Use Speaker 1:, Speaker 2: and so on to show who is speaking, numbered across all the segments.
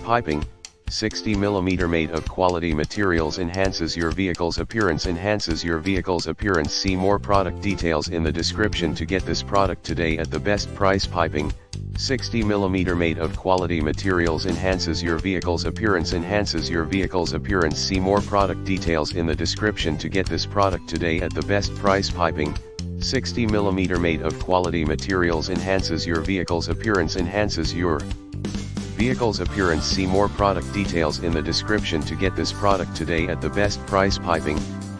Speaker 1: piping, 60 mm made of quality materials, enhances your vehicle's appearance. See more product details in the description to get this product today at the best price. Piping, 60 mm made of quality materials, enhances your vehicle's appearance. See more product details in the description to get this product today at the best price. Piping, 60 mm made of quality materials, enhances your vehicle's appearance. See more product details in the description to get this product today at the best price. Piping,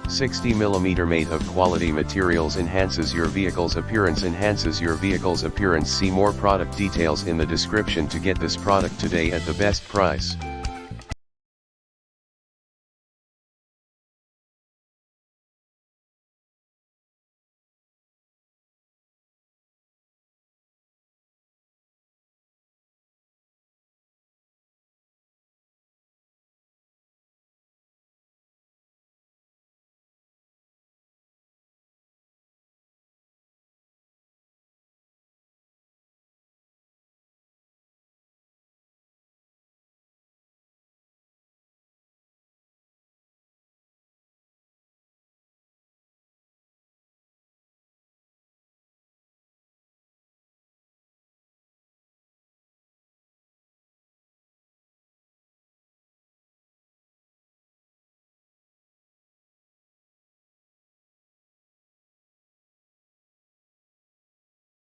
Speaker 1: 60 mm made of quality materials, enhances your vehicle's appearance. See more product details in the description to get this product today at the best price.